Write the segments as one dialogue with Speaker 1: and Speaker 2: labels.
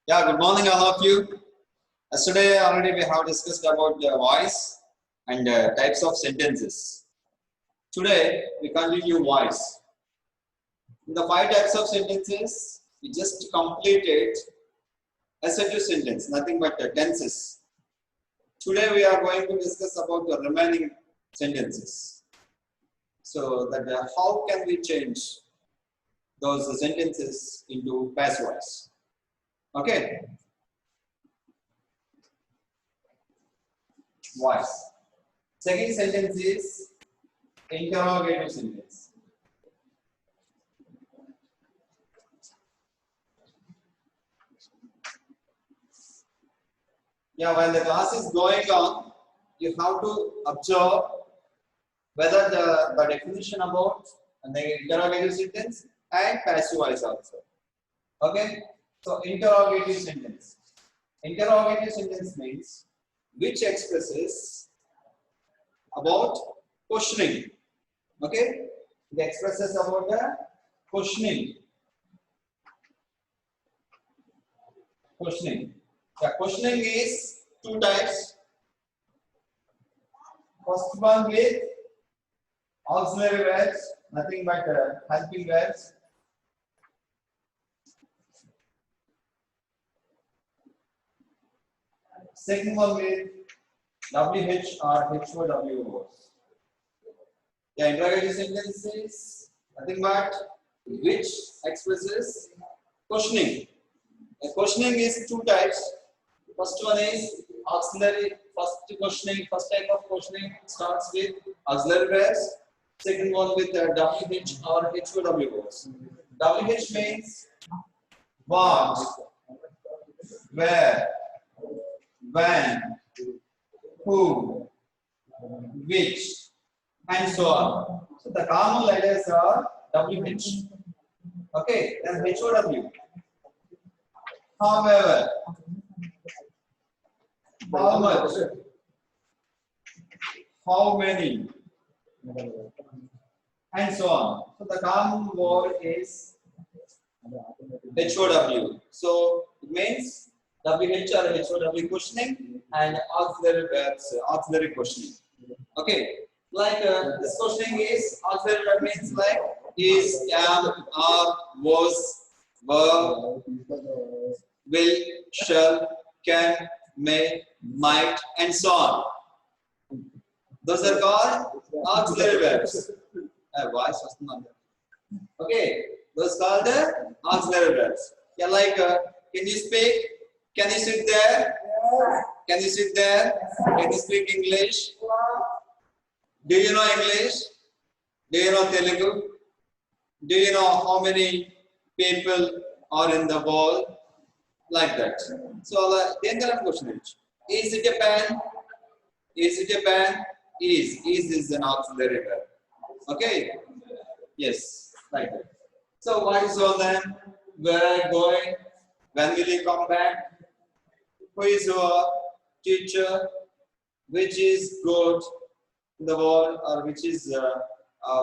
Speaker 1: Yeah, good morning, all of you. Yesterday already we have discussed about the voice and types of sentences. Today we continue voice. In the 5 types of sentences, we just completed assertive sentence, nothing but tenses. Today we are going to discuss about the remaining sentences. So that how can we change those sentences into passive voice? Okay. Voice. Second sentence is interrogative sentence. Yeah, when the class is going on, you have to observe whether the definition about the interrogative sentence and passive voice also. Okay, so interrogative sentence. Interrogative sentence means which expresses about questioning. Okay, it expresses about the questioning. Questioning. The questioning is 2 types. First one with auxiliary verbs, nothing but helping verbs. Second one with WH or HOW words. The interrogative sentence is nothing but which expresses questioning. The questioning is 2 types. First one is auxiliary. First type of questioning starts with auxiliary verbs. Second one with WH or HOW words. WH means what, where, when, who, which, and so on. So the common letters are WH. Okay, then HOW. However, how much, how many, and so on. So the common word is HOW. So it means WH or HOW questioning and auxiliary verbs, auxiliary questioning. Okay, like this questioning is auxiliary verb means like is, am, are, was, were, will, shall, can, may, might, and so on. Those are called auxiliary verbs. Okay, those are called the auxiliary verbs. Yeah, like can you speak? Can you sit there? Can you sit there? Can you speak English? Do you know English? Do you know Telugu? Do you know how many people are in the world? Like that. So, then there are questions. Is it a pen? Is it a pen? Is is an auxiliary verb. Okay? Yes, like that. So, what is all them? Where are you going? When will you come back? Who is your teacher? Which is good in the world, or which is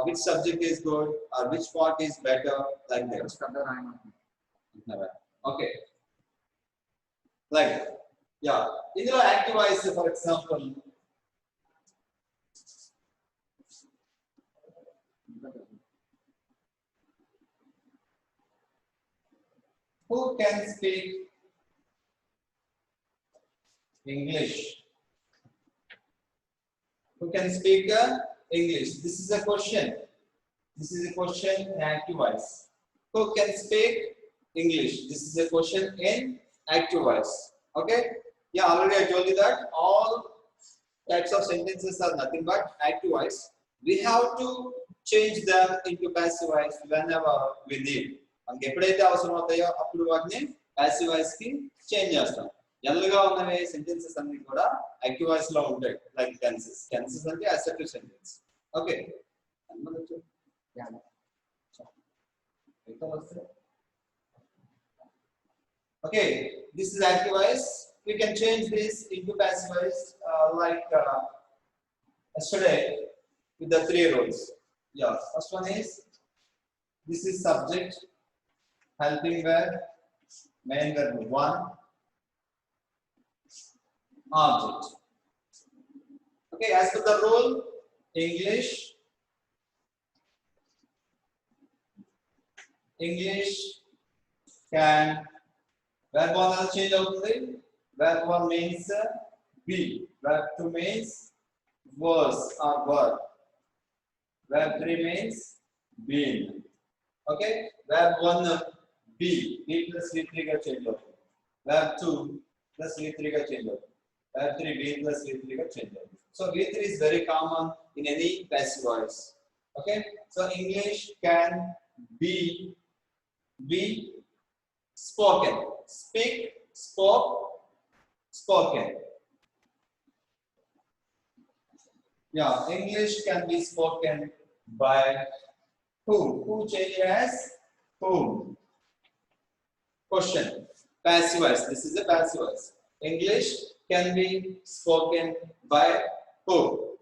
Speaker 1: which subject is good, or which part is better? Like that. Okay. Like, yeah, in your active voice, for example, who can speak English? Who can speak English? This is a question. This is a question in active voice. Who can speak English? This is a question in active voice. Okay? Yeah, already I told you that all types of sentences are nothing but active voice. We have to change them into passive voice whenever we need. మనకి ఎప్పుడైతే అవసరం అవుతాయో అప్పుడు వాటిని passive voice కి change చేస్తాం. General గా ఉన్నవి సెంటెన్సెస్ అన్ని కూడా యాక్టివ్ వాయిస్ లో ఉంటాయి, లైక్ టెన్సెస్. టెన్సెస్ అంటే assertive sentence. Okay, okay, this is active voice. We can change this into passive voice like yesterday with the 3 rules. Yeah, first one is this is subject, helping verb, main verb 1, object. Okay, as per the rule, English can verb 1 has change outundi. Verb 1 means be. Verb 2 means was or were. Verb 3 means been. Okay, verb 1 be plus V3 ga change outundi. Verb 2 plus V3 ga change outundi. Verb 3 be plus V3 ga change outundi. So V3 is very common in any passive voice. Okay, so English can be spoken. Speak, spoke, spoken. Yeah, English can be spoken by whom? Who changes as whom? Question. Passive voice. This is a passive voice. English can be spoken by whom?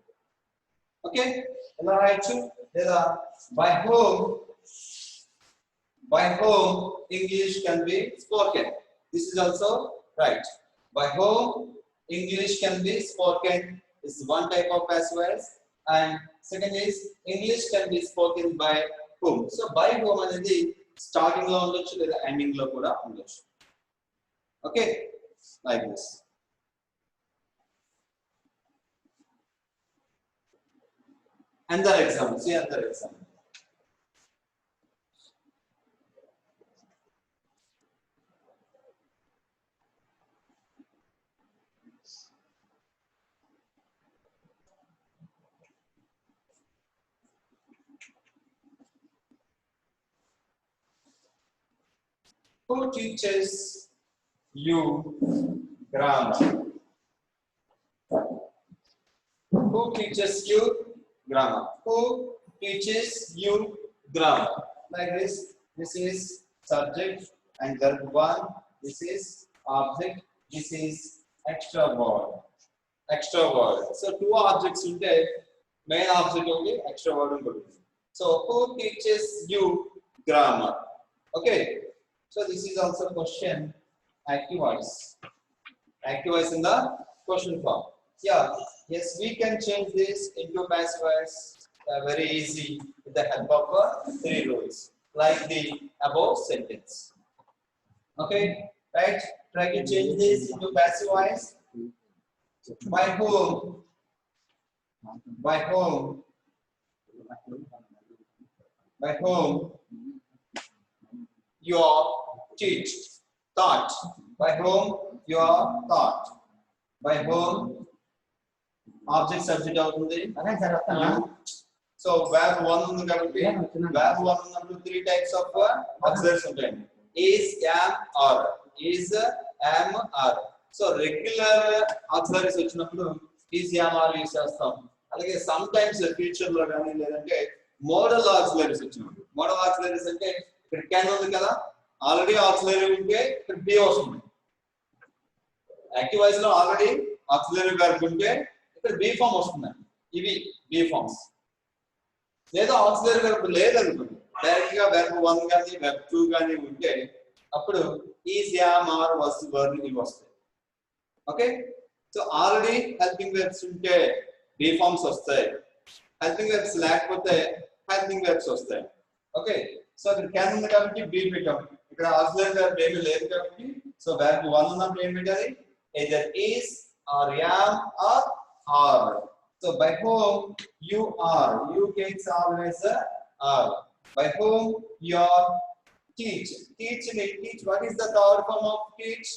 Speaker 1: Okay. Right. By whom? By whom English can be spoken. This is also right. By whom English can be spoken is one type of passive voice, and second is English can be spoken by whom. So by whom అనేది starting లో ఉండొచ్చు లేదా ending లో కూడా ఉండొచ్చు. Okay, like this. Another example. See another example. Who teaches you grammar? Who teaches you grammar? Who teaches you grammar? Like this. This is subject and verb 1. This is object. This is extra word. Extra word. So two objects unte main object only extra word untundi. So who teaches you grammar? Okay. So this is also question active voice. Active voice in the question form. Yeah. Yes, we can change this into passive voice very easy with the help of three rules, like the above sentence. Okay, right? Try to change this into passive voice. By whom? By whom? By whom? You are taught. By whom? You are taught. By whom? Object subject అవుతుంది. So verb 1 ఉంది కాబట్టి verb 1 ఉన్నప్పుడు three types of auxiliaries ఉంటాయి. Is, am, are. Is, am, are. So regular auxiliaries వచ్చినప్పుడు is, am, are use చేస్తాం. అలాగే some times future లో కానీ లేదంటే మోడల్ ఆక్సిలరీస్ వచ్చినప్పుడు. మోడల్ ఆక్సిలరీస్ అంటే ఇక్కడ can ఉంది కదా, ఆల్రెడీ ఆక్సిలరీ ఉంటే ఇక్కడ be వస్తుంది. యాక్టివ్ వాయిస్ లో ఆల్రెడీ ఆక్సిలరీ verb ఉంటే ఇక్కడ బి ఫామ్ వస్తుందండి. ఇవి బి ఫామ్స్. లేదా ఆక్సిలరీ వెర్బ్ లేదనుకోండి, డైరెక్ట్ గా వెర్బ్ 1 గాని వెర్బ్ 2 గాని ఉంటే అప్పుడు ఈజ్, యామ్, ఆర్, వాస్, వర్ ఇవి వస్తాయి. Okay, so already helping verbs ఉంటే బి ఫామ్స్ వస్తాయి. హెల్పింగ్ వెర్బ్స్ లేకపోతే హెల్పింగ్ వెర్బ్స్ వస్తాయి. ఓకే, సో ఇక్కడ క్యాన్ ఉంది కాబట్టి బి పెట్టాం. ఇక్కడ ఆక్సిలరీ వెర్బ్ ఏమీ లేదు కాబట్టి సో వెర్బ్ 1 ఉన్నప్పుడు ఏం పెట్టాలి? either is or am or are. So by whom you are, you gets always are. By whom you are teach. Teach, what is the third form of teach?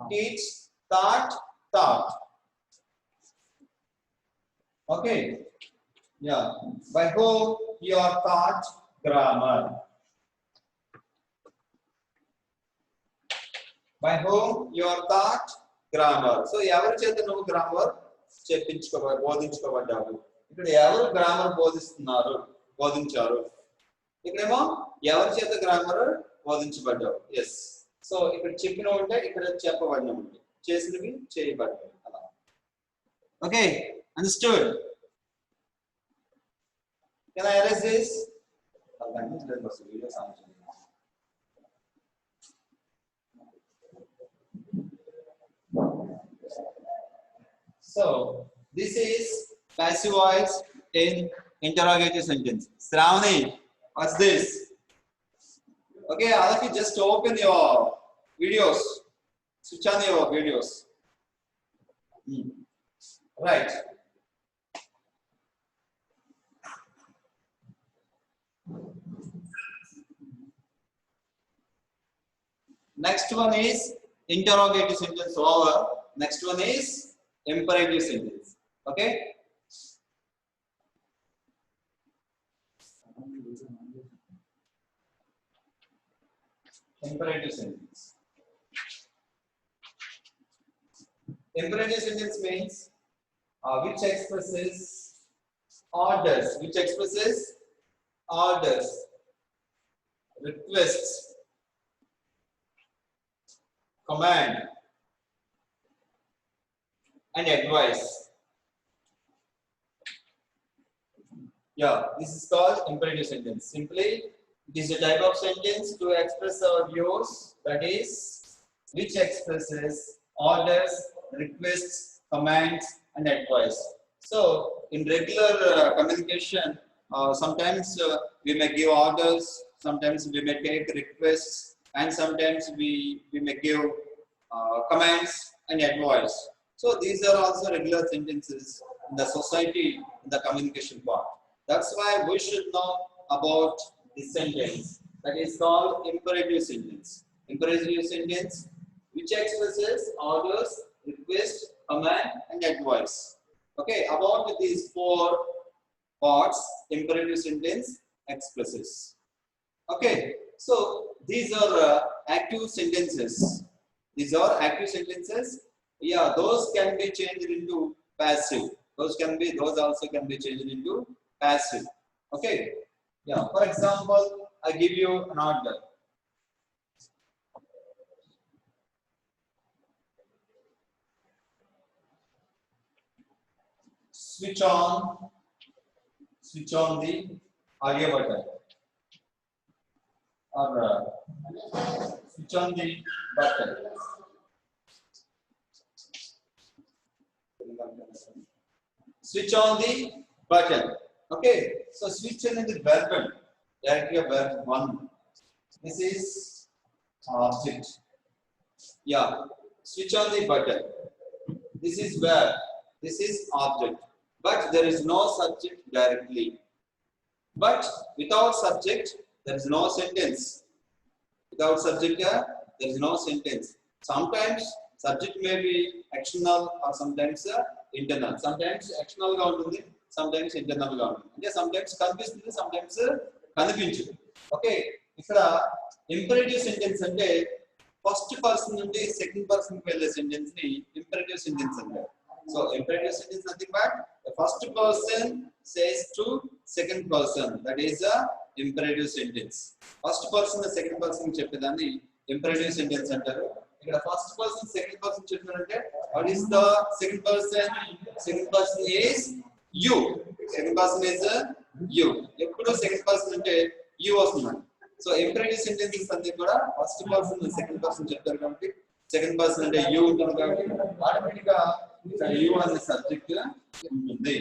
Speaker 1: Teach, taught. Okay, yeah. By whom you are taught grammar. By whom you are taught grammar. So ఎవరి చేత నువ్వు grammar బోధించుకోబడ్డావు. ఇక్కడ ఎవరు grammar బోధించారు. ఇక్కడేమో ఎవరి చేత grammar బోధించబడ్డావు. Yes, so ఇక్కడ చెప్పిన ఉంటే ఇక్కడ చెప్పబడిన ఉంటే చేసినవి చేయబడ్డాయి అలా. Okay, understood? Can I erase this? Video song So this is passive voice in interrogative sentence. Shravani, what's this? Okay, all of you just open your videos. Switch on your videos. Right. Next one is interrogative sentence over. Next one is imperative sentence. Okay. Imperative sentence. Imperative sentence means which expresses orders, requests, command, and advice. Yeah, this is called imperative sentence. Simply, it is a type of sentence to express our views, that is, which expresses orders, requests, commands, and advice. So, in regular communication, sometimes we may give orders, sometimes we may take requests, and sometimes we may give commands and advice. So, these are also regular sentences in the society, in the communication part. That's why we should know about this sentence that is called imperative sentence. Imperative sentence which expresses orders, request, command, and advice. Okay, about these four parts, imperative sentence expresses. Okay, so these are active sentences. These are active sentences. Yeah, those can be changed into passive. Those also can be changed into passive. Okay. Yeah. For example, I give you an order. Switch on the audio button, or switch on the button. Switch on the button. Okay. So switch on the verb. Directly a verb one. This is object. Yeah. Switch on the button. This is verb. This is object. But there is no subject directly. But without subject, there is no sentence. Without subject, there is no sentence. Sometimes subject may be external or sometimes internal. Sometimes external ga untundi, sometimes internal ga untundi. Ante sometimes కనిపిస్తుంది, sometimes కనిపించదు. Okay, ఇక్కడ imperative sentence అంటే first person నుండి second person కి వెళ్ళే sentence ని imperative sentence అంటారు. So imperative sentence nothing but the first person says to second person. That is a imperative sentence. First person second person చెప్పేదాన్ని imperative sentence అంటారు. ఇక్కడ first person second person చెప్పారంటే what is the second person? Second person is you. Second person is you. ఎప్పుడు second person అంటే you వస్తుంది. So imperative sentences అన్ని కూడా first person second person చెప్తారు కాబట్టి సెకండ్ పర్సన్ అంటే you ఉంటుంది కాబట్టి ఆటోమేటిక్ గా you అనే సబ్జెక్ట్ ఉంటుంది.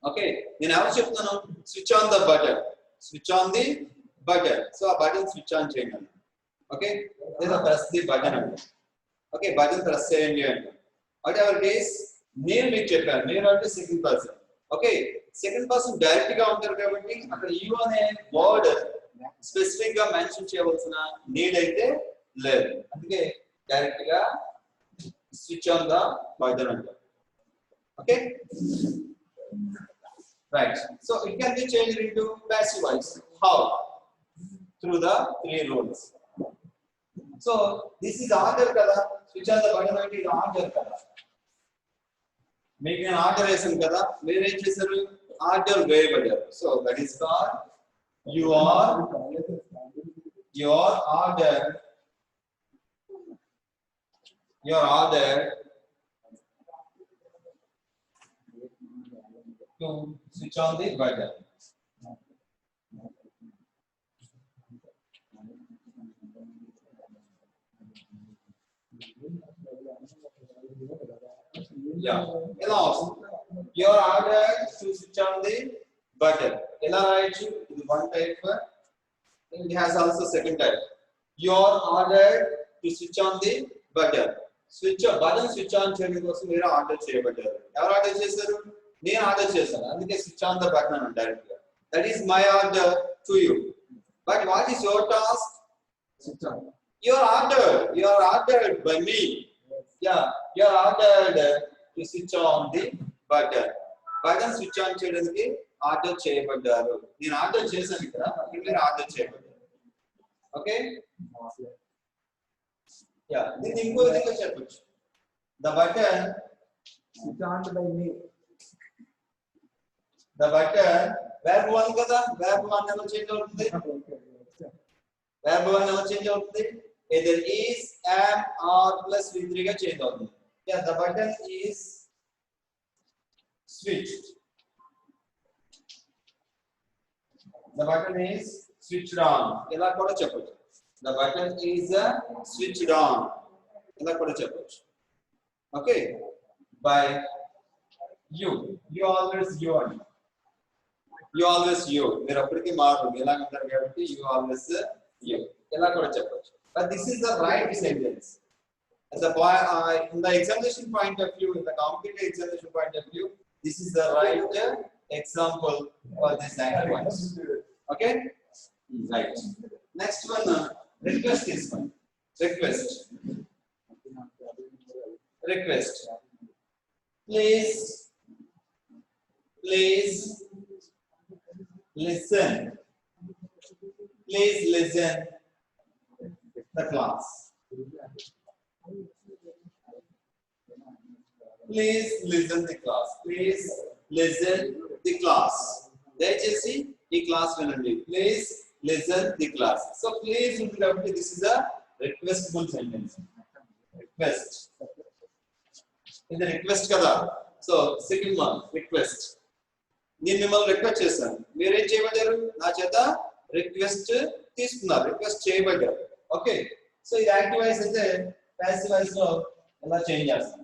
Speaker 1: ఓకే, నేను ఎవరు చెప్తాను switch on the button. Switch on the button. So ఆ బటన్ స్విచ్ ఆన్ చేయండి. ఓకే, లేదా ప్రెస్ ది బటన్ అంటే. ఓకే, బటన్ ప్రెస్ చేయండి అంటే. వాట్ ఎవర్ ఇట్ ఈస్, నేను మీకు చెప్పాను. నేను అంటే second person. Okay, second person direct గా ఉంటారు కాబట్టి అక్కడ యు అనే వర్డ్ స్పెసిఫిక్ గా మెన్షన్ చేయవలసిన నీడ్ అయితే లేదు. అందుకే డైరెక్ట్ గా switch on the button. Okay, right. So it can be changed into passive voice. How? Through the three rules. So this is order kada. Switch on the button అంటే ఇది order kada. మీకు నేను order వేసాను కదా, మీరు ఏం చేశారు, order వేయబడ్డారు. So that is called your order to switch on the button. Yeah. ఎలా వస్తుంది? You are ordered to switch on the button. ఎలా రాయొచ్చు? ఇది one type. It has also second type. You are ordered to switch on the button. Button switch on చేయడం కోసం మీరు order చేయబడ్డారు. ఎవరు order చేశారు? నేను ఆర్డర్ చేశాను. అందుకే స్విచ్ ఆన్ ద బటన్ అన్నాను డైరెక్ట్ గా. That is my order to you. But what is your task? Switch on. You are ordered by me. Yeah, you are ordered to switch on the button. Button switch on చేయడానికి order చేయబడ్డారు. నేను order చేశాను ఇక్కడ, మీరు order చేయబడ్డారు. Okay? Yeah, దీన్ని ఇంకో విధంగా చెప్పొచ్చు. The button switch on by me. The button verb 1 కదా, verb 1 ఎలా చేంజ్ అవుతుంది? verb 1 ఎలా చేంజ్ అవుతుంది? Either is, am, or plus V3 గా చేంజ్ అవుతుంది. Yeah, the button is switched. The button is switched on. ఎలా కూడా చెప్పొచ్చు. The button is switched on. ఎలా కూడా చెప్పొచ్చు. Okay? By you. You always you on. You always you. మీరు అప్పటికి మారు ఎలా అంటారు కాబట్టి you always you. ఎలా కూడా చెప్పొచ్చు. But this is the right sentence. As a in the examination point of view, in the competitive examination point of view, this is the right example for this language. Okay? Right. Next one, request is one. Request. Please listen. Please listen the class. Please listen the class. Please listen the class. దయచేసి ఈ class వినండి. Please listen the class. So please ఉంది కాబట్టి this is a requestable sentence. Request. ఇది request కదా. So second one request. నేను మిమ్మల్ని request చేశాను, మీరేం చేయబడ్డారు? నా చేత రిక్వెస్ట్ తీసుకున్నారు, రిక్వెస్ట్ చేయబడ్డారు. ఓకే, సో ఇది యాక్టివ్ వాయిస్ అయితే ప్యాసివ్ వాయిస్ లో ఎలా చేంజ్ చేస్తాం.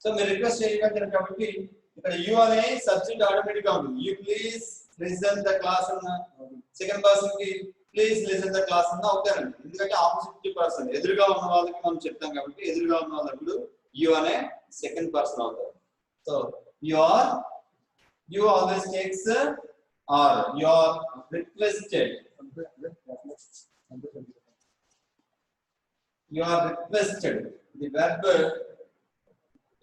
Speaker 1: సో మీరు రిక్వెస్ట్ చేయబడ్డారు కాబట్టి ఇక్కడ యు అనే సబ్జెక్ట్ ఆటోమేటిక్ గా ఉంటుంది. You please listen the class అన్న సెకండ్ పర్సన్ కి ప్లీజ్ లిసన్ ద క్లాస్ అన్న అవుతారండి. ఎందుకంటే ఆపోజిట్ పర్సన్ ఎదురుగా ఉన్న వాళ్ళకి మనం చెప్తాం కాబట్టి ఎదురుగా ఉన్న వాళ్ళప్పుడు యు అనే సెకండ్ పర్సన్ అవుతారు. So you always takes or you are requested. You are requested. The verb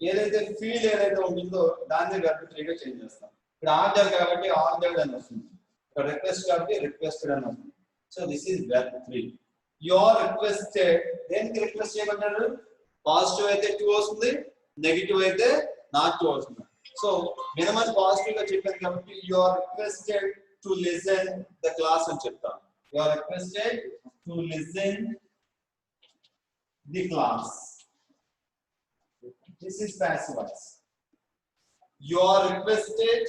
Speaker 1: ఏదైతే ఫీల్ ఏదైతే ఉంటుందో దాన్ని verb 3 గా చేంజ్ చేస్తాం. ఇక్కడ ఆర్డర్ కాబట్టి ఆర్డర్డ్ అని వస్తుంది, ఇక్కడ రిక్వెస్ట్ కాబట్టి రిక్వెస్టెడ్ అని వస్తుంది. So this is verb 3. You are requested. దేనికి రిక్వెస్ట్ చేయబడ్డారు? పాజిటివ్ అయితే 2 వస్తుంది, నెగటివ్ అయితే నాట్ 2 వస్తుంది. సో మినిమం పాజిటివ్ గా చెప్పాను కాబట్టి you are requested to listen the class అని చెప్తాను. You are requested to listen the class. This is passive voice. You are requested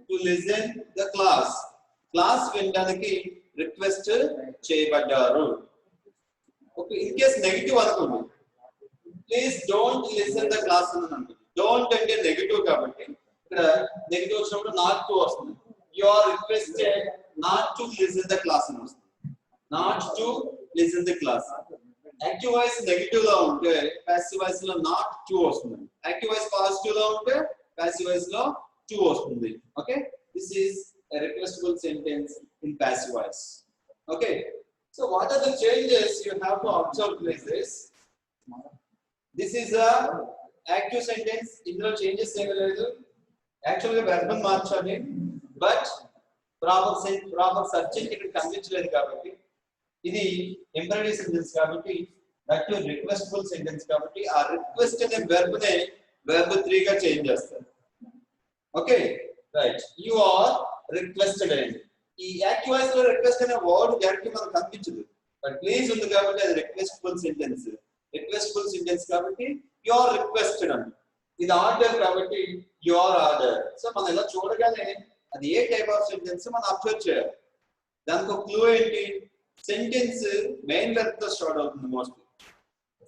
Speaker 1: to listen the class. Class వినడానికి request చేయబడ్డారు. Okay, in case negative అనుకోండి, please don't listen the class అని అనుకోండి. Don't అంటే negative కాబట్టి ఇక్కడ negative వచ్చినప్పుడు not to వస్తుంది. You are requested not to listen the class అని వస్తుంది. Not to listen the class. Active voice negative లో ఉంటే పాసివ్ వాయిస్ లో నాట్ టు వస్తుంది. యాక్టివ్ వాయిస్ పాజిటివ్ లో ఉంటే పాసివ్ వాయిస్ లో టు వస్తుంది. Okay, this is a requestable sentence in passive voice. Okay, so what are the changes you have to observe? Places, this is a active sentence. ఇందులో changes ఏమీ లేదు. Actual గా verb మార్చాలి, but proper subject ఇక్కడ కనిపించలేదు కాబట్టి ఇది imperative sentence కాబట్టి దట్ రిక్వెస్టబుల్ సెంటెన్స్ కాబట్టి ఆ రిక్వెస్ట్ అనే వెర్బ్ నే వెర్బ్ 3 గా చేంజ్ చేస్తారు. Okay, right. You are requested అండి. ఈ యాక్టివ్ వాయిస్ లో రిక్వెస్ట్ అనే వర్డ్ డైరెక్ట్ మనకు కనిపించదు, బట్ ప్లీజ్ ఉంది కాబట్టి అది రిక్వెస్టబుల్ సెంటెన్స్. రిక్వెస్టబుల్ సెంటెన్స్ కాబట్టి యు ఆర్ రిక్వెస్టెడ్ అండి. ఇది ఆర్డర్ కాబట్టి యు ఆర్ ఆర్డర్. సో మనం ఇలా చూడగానే అది ఏ టైప్ ఆఫ్ సెంటెన్స్ మనం అబ్జర్వ్ చేయాలి. దానికి ఒక క్లూ ఏంటి? సెంటెన్స్ మెయిన్ వెర్బ్ తో స్టార్ట్ అవుతుంది. మోస్ట్లీ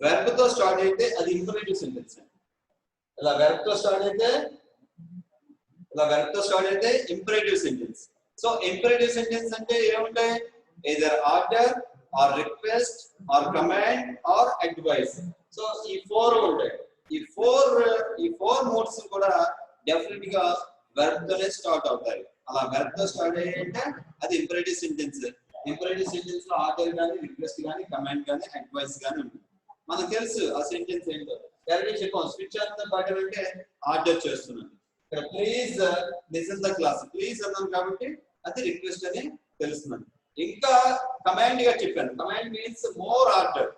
Speaker 1: వెర్బ్ తో స్టార్ట్ అయితే అది ఇంపరేటివ్ సెంటెన్స్. ఇలా verb తో స్టార్ట్ అయితే imperative sentence. So imperative sentence అంటే ఏముంటాయి? either order or request or command or advice. So ఈ ఫోర్ ఉంటాయి. ఈ ఫోర్ మోడ్స్ కూడా డెఫినెట్ గా verb తోనే స్టార్ట్ అవుతాయి. అలా verb తో స్టార్ట్ అయ్యాయంటే అది ఇంపరేటివ్ సెంటెన్స్. ఇంపరేటివ్ సెంటెన్స్ లో ఆర్డర్ గానీ రిక్వెస్ట్ గానీ కమాండ్ గానీ అడ్వైస్ గానీ ఉంటుంది. మనకు తెలుసు ఆ సెంటెన్స్ ఏంటో. డైరెక్ట్ చెప్పాం స్విచ్ ఆన్ ద బటన్ అంటే ఆర్డర్ చేస్తున్నాను. ఇక్కడ please listen the class, please అన్నాను కాబట్టి అది రిక్వెస్ట్ అని తెలుస్తున్నాను. ఇంకా కమాండ్ గా చెప్పాను. Command means more order,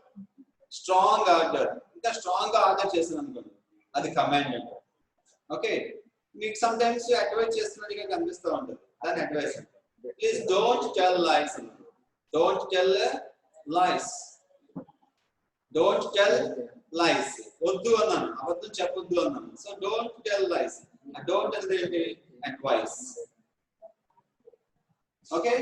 Speaker 1: strong order. ఇంకా స్ట్రాంగ్ గా ఆర్డర్ చేస్తున్నాను అనుకోండి, అది కమాండ్ అంటే. ఓకే, మీకు సమ్ టైమ్స్ అడ్వైస్ చేస్తున్నట్టుగా కనిపిస్తూ ఉంటుంది, దాని అడ్వైస్ అంటే. ప్లీజ్ డోంట్ టెల్ లైస్ అన్నాను. Don't tell lies, don't tell lies. వద్దు అన్నాను, అబద్ధం చెప్పొద్దు అన్నాను. So don't tell lies. Don't అనేది ఏంటి? Advice. Okay,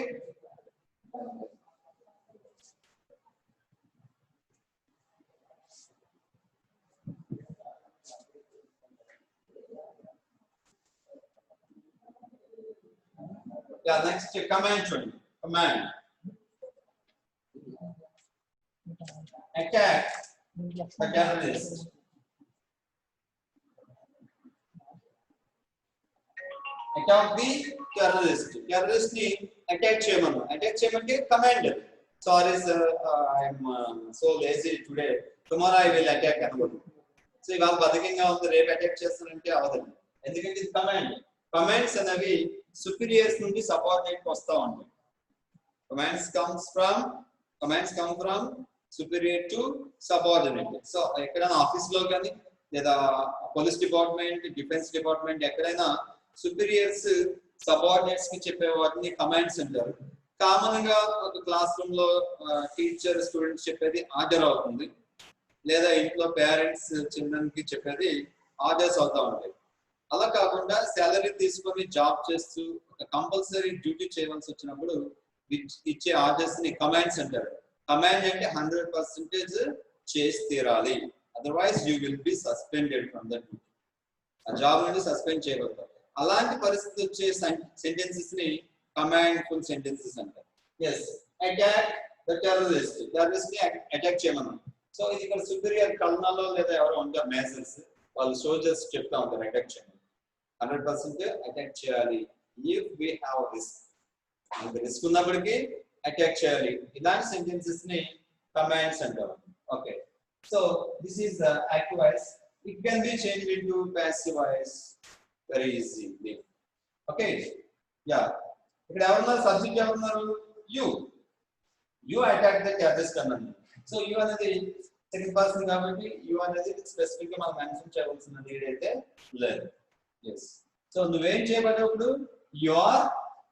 Speaker 1: yeah, next command చూడండి. Command attack the terrorist. Attack the terrorist. Terrorist ని attack చేయమను. Attack చేయమంటే command. Sorry sir, I'm so lazy today. Tomorrow I will attack అనుకోండి. So ఇవాళ బద్ధకంగా ఉంది, రేపు అటాక్ చేస్తానంటే అవదండి. ఎందుకంటే ఇది కమాండ్. కమాండ్స్ అనేవి సుపీరియర్స్ నుండి సబార్డినేట్ కి వస్తూ ఉంటాయి. Commands come from superior to subordinate. So ఎక్కడైనా ఆఫీస్ లో కానీ లేదా పోలీస్ డిపార్ట్మెంట్, డిఫెన్స్ డిపార్ట్మెంట్, ఎక్కడైనా సుపీరియర్స్ సబార్డినేట్స్ కి చెప్పే వాటిని కమాండ్స్ అంటారు. కామన్ గా ఒక క్లాస్ రూమ్ లో టీచర్ స్టూడెంట్స్ చెప్పేది ఆర్డర్ అవుతుంది, లేదా ఇంట్లో పేరెంట్స్ చిల్డ్రన్ కి చెప్పేది ఆర్డర్స్ అవుతా ఉంటాయి. అలా కాకుండా శాలరీ తీసుకొని జాబ్ చేస్తూ ఒక కంపల్సరీ డ్యూటీ చేయవలసి వచ్చినప్పుడు ఇచ్చే ఆర్డర్స్ ని కమాండ్స్ అంటారు. కమాండ్ అంటే 100% చేసి తీరాలి, otherwise you will be suspended from that duty. ఆ జాబ్ నుండి సస్పెండ్ చేయబడతారు. అలాంటి పరిస్థితి వచ్చే సెంటెన్సెస్ ని కమాండ్ఫుల్ సెంటెన్సెస్ అంటారు. Yes, attack the terrorist. Terrorist ని అటాక్ చేయమన్నాం. సో ఇది ఇక్కడ సుపీరియర్ కల్నాలో లేదా ఎవరో ఉంటారు మేజర్స్, వాళ్ళు సోల్జర్స్ చెప్తా ఉంటారు అటాక్ చేయండి, 100% అటాక్ చేయాలి. ఇఫ్ వి హావ్ రిస్క్, మనకి రిస్క్ ఉన్నప్పటికీ అటాక్ చేయాలి. ఇలాంటి సెంటెన్సెస్ ని కమాండ్స్ అంటారు. Okay, so this is the active voice. It can be changed into passive voice very easily. Okay, yeah, ఇక్కడ ఎవరున్నారు? సబ్జెక్ట్ ఎవరున్నారు? యు అటాక్ ద టెర్రరిస్ట్ అన్నాను. సో యు అనేది సెకండ్ పర్సన్ కాబట్టి యు అనేది స్పెసిఫిక్ గా మనం మెన్షన్ చేయవలసిన నీడ్ అయితే లేదు. ఎస్, సో నువ్వేం చేయబడ్డప్పుడు యు ఆర్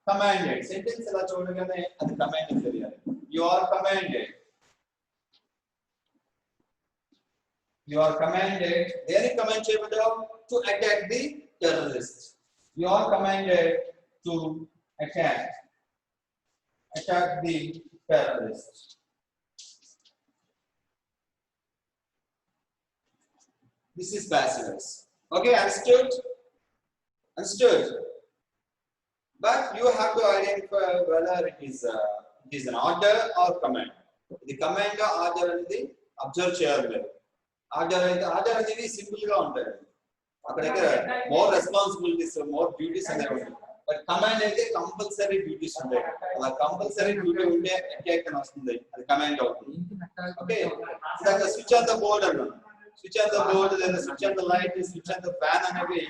Speaker 1: కమాండెడ్. సెంటెన్స్ ఇలా చూడగానే అది కమాండ్ అని తెలియాలి. You are commanded. You are commanded. దేనికి కమాండ్ చేయబడ్డావు? To attack the terrorist. You are commanded to attack the terrorist. This is passive voice. Okay, understood? But you have to identify whether it is an order or command. The command or order అనేది observe చేయాలి. Order అనేది simple గా ఉంటుంది. అక్కడ more responsibilities, more duties అనేవి ఉంటాయి. But command అయితే compulsory duties ఉంటాయి. అలా కంపల్సరీ డ్యూటీ ఉంటే అటాక్ అని వస్తుంది, అది కమాండ్ అవుతుంది. ఓకే, ఇందాక స్విచ్ ఆన్ ద బోర్డ్ అన్నాను. స్విచ్ ఆన్ ద బోర్డ్ లేదా switch on the light, switch on the fan అనేవి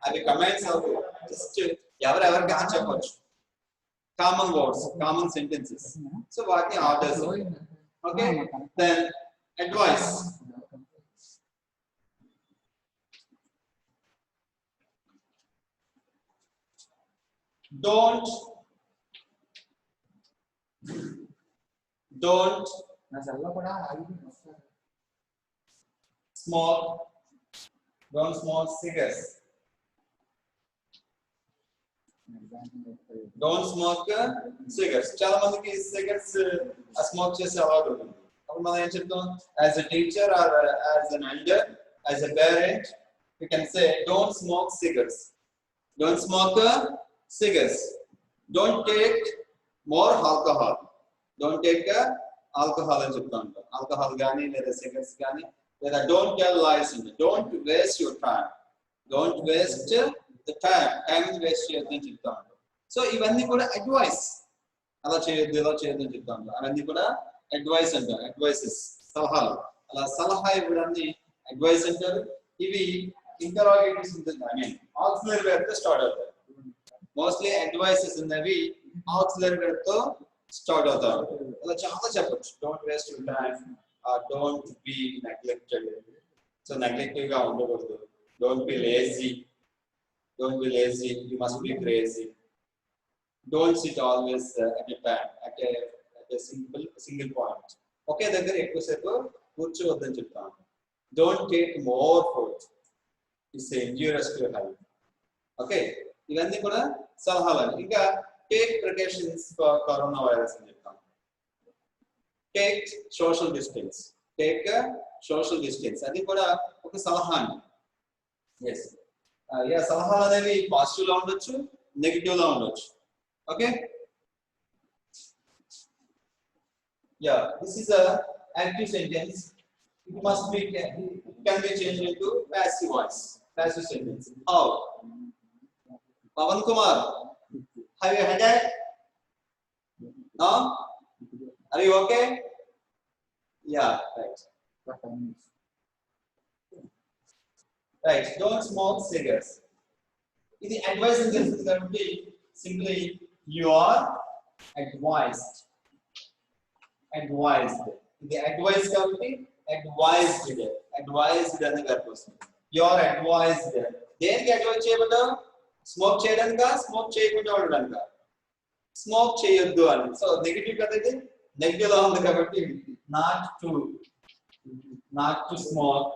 Speaker 1: అవి కమాండ్స్ అవ్వవు. జస్ట్ ఎవరెవరికైనా చెప్పొచ్చు. Common words, common sentences. So వాటిని orders. Okay, then advice. Don't smoke cigarettes. Don't smoke cigarettes. చాలా మందికి సిగరెట్స్ స్మోక్ చేసే అలవాటు ఉంటుంది. అప్పుడు మనం ఏం చెప్తాం? As a teacher or as an elder, as a parent, we can say don't smoke cigarettes. Don't smoke cigarettes. Don't take more alcohol. Don't take alcohol అని చెప్తా ఉంటాం. Alcohol కానీ లేదా cigarettes కానీ లేదా don't tell lies అండి. Don't waste your time. Don't waste the time. Time waste చేయొద్దు అని చెప్తా ఉంటాం. సో ఇవన్నీ కూడా అడ్వైస్. అలా చేయొద్దు ఇలా చేయొద్దు అని చెప్తా ఉంటాం. అవన్నీ కూడా అడ్వైస్ అంటారు. అడ్వైసెస్ సలహాలు. అలా సలహా ఇవ్వడాన్ని అడ్వైస్ అంటారు. ఇవి ఇంటరాగేటివ్స్ ఉంటుంది. ఐ మీన్ ఆక్సిలరీ వెర్బ్ తో స్టార్ట్ అవుతాయి. మోస్ట్లీ అడ్వైసెస్ ఉన్నవి ఆక్సిలరీ వెర్బ్ తో స్టార్ట్ అవుతారు. అలా చాలా చెప్పొచ్చు. Don't waste your time, don't be neglected. So neglective గా ఉండకూడదు. Don't be lazy, don't be lazy, you must be crazy. Don't sit always at a time at a single point. ఒకే దగ్గర ఎక్కువసేపు కూర్చోవద్దని చెప్తాను. Don't take more food, it's injurious to health. Okay, ఇవన్నీ కూడా సలహాలు. ఇంకా take precautions for corona virus అని చెప్తాం. Take social distance, take social distance అది కూడా ఒక సలహా అండి. ఎస్, సలహాలు అనేవి పాజిటివ్ లో ఉండొచ్చు, నెగిటివ్ లో ఉండొచ్చు. Okay, this is a active sentence. It must be, it can be changed into passive voice, passive sentence. How? Pavan Kumar, have you had it? No? Are you okay? Yeah, right. Right, don't smoke cigarettes. This is advice sentence కాబట్టి simply you are advised. Advised. ఇది advice కాబట్టి advised. Advised అనే verb వస్తుంది. You are advised. దేనికి advice చేయబడ్డావు? Smoke చేయడానికా, smoke చేయకుండా ఉండడానికా? Smoke చేయొద్దు అని. So negative కదా, ఇది నెగిటివ్ లా ఉంది కాబట్టి నాట్ టు స్మోక్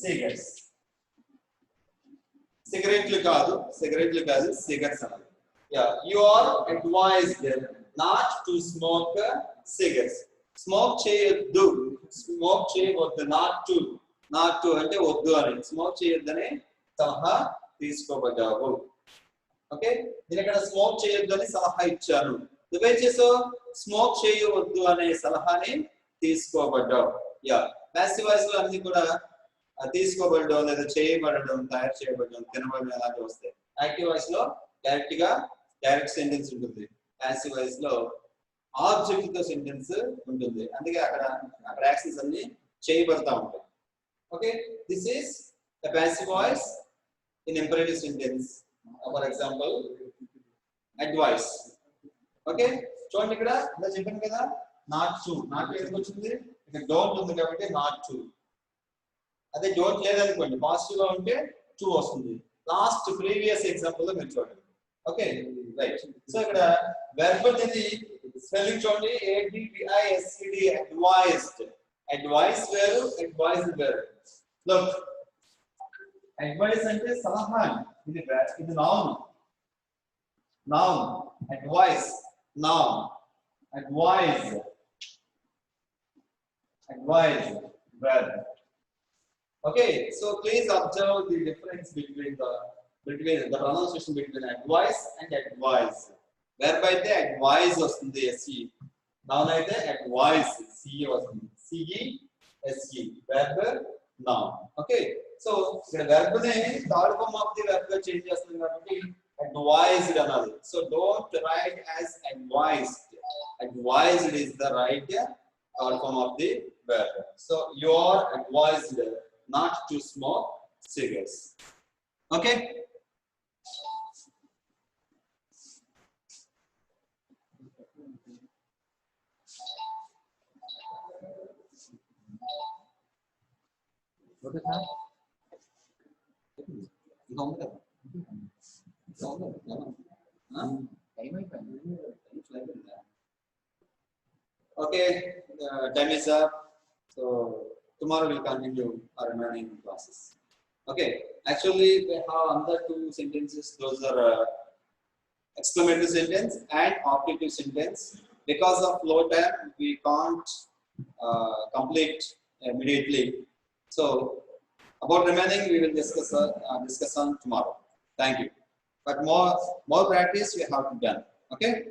Speaker 1: సిగరెట్స్. సిగరెట్లు కాదు, సిగరెట్స్ అన్నది. You are advised not to smoke cigarettes. Smoke చేయొద్దు, స్మోక్ చేయవద్దు. నాట్ టు అంటే వద్దు అని, స్మోక్ చేయొద్దని సలహా తీసుకోబడ్డావు. ఓకే, నేను ఇక్కడ స్మోక్ చేయొద్దు అని సలహా ఇచ్చాను. నువ్వేం చేసావు? స్మోక్ చేయవద్దు అనే సలహాని తీసుకోబడ్డావు. ప్యాసివ్ వాయిస్ లో అన్ని కూడా తీసుకోబడ్డం లేదా చేయబడడం, తయారు చేయబడడం, తినబడడం అలాంటివి వస్తాయి. యాక్టివ్ వాయిస్ లో డైరెక్ట్ సెంటెన్స్ ఉంటుంది. ప్యాసివ్ వాయిస్ లో ఆబ్జెక్ట్ తో సెంటెన్స్ ఉంటుంది. అందుకే అక్కడ యాక్షన్స్ అన్ని చేయబడతా ఉంటాయి. Okay, this is the passive voice in imperative sentence. For example advice. Okay, చూడండి ఇక్కడ ఇలా చెప్పాను కదా, నాట్ టు ఎందుకు వచ్చింది? ఇక్కడ డోంట్ ఉంది కాబట్టి నాట్ టు. అదే డోంట్ లేదనుకోండి, పాజిటివ్ గా ఉంటే టు వస్తుంది. లాస్ట్ ప్రీవియస్ ఎగ్జాంపుల్ లో మీరు చూడండి. Okay, right. సో ఇక్కడ వెర్బ్ అనేది స్పెల్లింగ్ చూడండి, ADVISED, అడ్వైజ్డ్. అడ్వైస్ వేరు, అడ్వైజ్ వేరు. లుక్, అడ్వైస్ అంటే సలహా, ఇది noun. Advice noun, advise verb. Okay, so please observe the difference between the pronunciation between advice and advise. Verb అయితే advise వస్తుంది, SE. Noun అయితే advise, CE వస్తుంది, CESE. Verb noun. Okay, so ఇక్కడ verb ని third form of the verb గా change చేస్తున్నాం కాబట్టి advised అనాలి. So don't write as advised. Advised is the right third form of the verb. So you are advised not to smoke cigarettes. Okay, okay, time is up. So tomorrow we'll continue our remaining classes. Okay, actually we have another two sentences. Those are exclamative sentence and optative sentence. Because of low time we can't complete immediately. So about remaining, we will discuss on tomorrow. Thank you. But more practice we have to done. Okay.